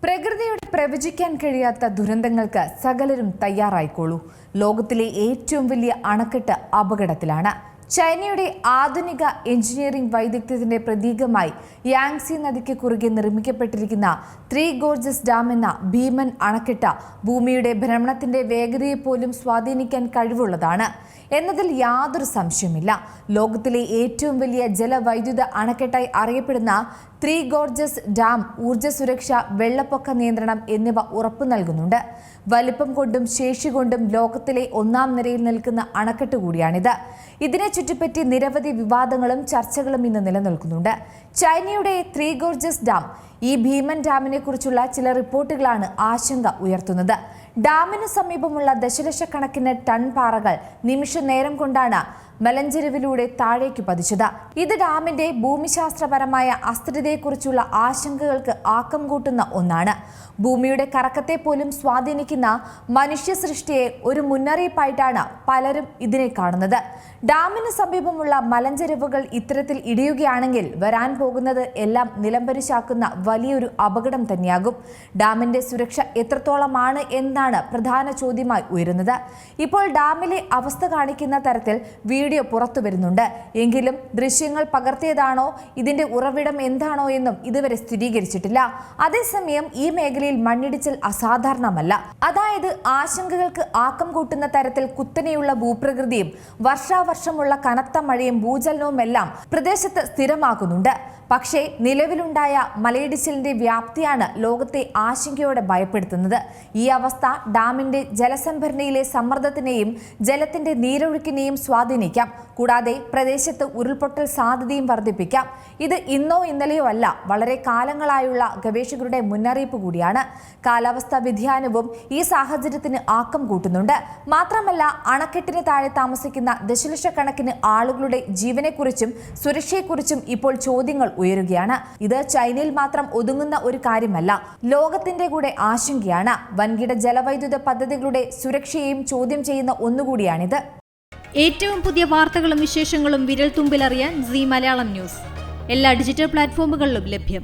പ്രകൃതിയുടെ പ്രവചിക്കാൻ കഴിയാത്ത ദുരന്തങ്ങൾക്ക് സകലരും തയ്യാറായിക്കോളൂ. ലോകത്തിലെ ഏറ്റവും വലിയ അണക്കെട്ട് അപകടത്തിലാണ്. ചൈനയുടെ ആധുനിക എഞ്ചിനീയറിംഗ് വൈദഗ്ധ്യത്തിന്റെ പ്രതീകമായി യാങ്സി നദിക്ക് കുറുകെ നിർമ്മിക്കപ്പെട്ടിരിക്കുന്ന ത്രീ ഗോർജസ് ഡാം എന്ന ഭീമൻ അണക്കെട്ട് ഭൂമിയുടെ ഭ്രമണത്തിന്റെ വേഗതയെപ്പോലും സ്വാധീനിക്കാൻ കഴിവുള്ളതാണ് എന്നതിൽ യാതൊരു സംശയമില്ല. ലോകത്തിലെ ഏറ്റവും വലിയ ജലവൈദ്യുത അണക്കെട്ടായി അറിയപ്പെടുന്ന ത്രീ ഗോർജസ് ഡാം ഊർജ്ജ സുരക്ഷ, വെള്ളപ്പൊക്ക നിയന്ത്രണം എന്നിവ ഉറപ്പു നൽകുന്നുണ്ട്. വലിപ്പം കൊണ്ടും ശേഷി കൊണ്ടും ലോകത്തിലെ ഒന്നാം നിരയിൽ നിൽക്കുന്ന അണക്കെട്ട് കൂടിയാണിത്. ഇതിനെ ചുറ്റിപ്പറ്റി നിരവധി വിവാദങ്ങളും ചർച്ചകളും ഇന്ന് നിലനിൽക്കുന്നുണ്ട്. ചൈനയുടെ ത്രീ ഗോർജസ് ഡാം, ഈ ഭീമൻ ഡാമിനെ കുറിച്ചുള്ള ചില റിപ്പോർട്ടുകളാണ് ആശങ്ക ഉയർത്തുന്നത്. ഡാമിന് സമീപമുള്ള ദശലക്ഷക്കണക്കിന് ടൺ പാറകൾ നിമിഷ നേരം കൊണ്ടാണ് മലഞ്ചെരുവിലൂടെ താഴേക്ക് പതിച്ചത്. ഇത് ഡാമിന്റെ ഭൂമിശാസ്ത്രപരമായ അസ്ഥിരതയെക്കുറിച്ചുള്ള ആശങ്കകൾക്ക് ആക്കം കൂട്ടുന്ന ഒന്നാണ്. ഭൂമിയുടെ കറക്കത്തെ പോലും സ്വാധീനിക്കുന്ന മനുഷ്യ സൃഷ്ടിയെ ഒരു മുന്നറിയിപ്പായിട്ടാണ് പലരും ഇതിനെ കാണുന്നത്. ഡാമിന് സമീപമുള്ള മലഞ്ചെരുവുകൾ ഇത്തരത്തിൽ ഇടിയുകയാണെങ്കിൽ വരാൻ പോകുന്നത് എല്ലാം നിലംപരിശാക്കുന്ന വലിയൊരു അപകടം തന്നെയാകും. ഡാമിന്റെ സുരക്ഷ എത്രത്തോളമാണ് എന്നാണ് പ്രധാന ചോദ്യമായി ഉയരുന്നത്. ഇപ്പോൾ ഡാമിലെ അവസ്ഥ കാണിക്കുന്ന തരത്തിൽ വീഡിയോ പുറത്തു വരുന്നുണ്ട്. എങ്കിലും ദൃശ്യങ്ങൾ പകർത്തിയതാണോ, ഇതിന്റെ ഉറവിടം എന്താണോ എന്നും ഇതുവരെ സ്ഥിരീകരിച്ചിട്ടില്ല. അതേസമയം ഈ മേഖലയിൽ മണ്ണിടിച്ചിൽ അസാധാരണമല്ല. അതായത് ആശങ്കകൾക്ക് ആക്കം കൂട്ടുന്ന തരത്തിൽ കുത്തനെയുള്ള ഭൂപ്രകൃതിയും വർഷാവർഷമുള്ള കനത്ത മഴയും ഭൂചലനവും എല്ലാം പ്രദേശത്ത് സ്ഥിരമാക്കുന്നുണ്ട്. പക്ഷേ നിലവിലുണ്ടായ മലയിടിച്ചിലിന്റെ വ്യാപ്തിയാണ് ലോകത്തെ ആശങ്കയോടെ ഭയപ്പെടുത്തുന്നത്. ഈ അവസ്ഥ ഡാമിന്റെ ജലസംഭരണിയിലെ സമ്മർദ്ദത്തിനെയും ജലത്തിന്റെ നീരൊഴുക്കിനെയും സ്വാധീനിക്കാം. കൂടാതെ പ്രദേശത്ത് ഉരുൾപൊട്ടൽ സാധ്യതയും വർദ്ധിപ്പിക്കാം. ഇത് ഇന്നോ ഇന്നലെയോ അല്ല, വളരെ കാലങ്ങളായുള്ള ഗവേഷകരുടെ മുന്നറിയിപ്പ് കൂടിയാണ്. കാലാവസ്ഥാ വ്യതിയാനവും ഈ സാഹചര്യത്തിന് ആക്കം കൂട്ടുന്നുണ്ട്. മാത്രമല്ല, അണക്കെട്ടിന് താഴെ താമസിക്കുന്ന ദശലക്ഷക്കണക്കിന് ആളുകളുടെ ജീവനെക്കുറിച്ചും സുരക്ഷയെക്കുറിച്ചും ഇപ്പോൾ ചോദ്യങ്ങൾ ഉയരുകയാണ്. ഇത് ചൈനയിൽ മാത്രം ഒതുങ്ങുന്ന ഒരു കാര്യമല്ല, ലോകത്തിന്റെ കൂടെ ആശങ്കയാണ്. വൻകിട ജലവൈദ്യുത പദ്ധതികളുടെ സുരക്ഷയെയും ചോദ്യം ചെയ്യുന്ന ഒന്നുകൂടിയാണിത്. ഏറ്റവും പുതിയ വാർത്തകളും വിശേഷങ്ങളും വിരൽ തുമ്പിലറിയാൻ സീ മലയാളം ന്യൂസ് എല്ലാ ഡിജിറ്റൽ പ്ലാറ്റ്ഫോമുകളിലും ലഭ്യം.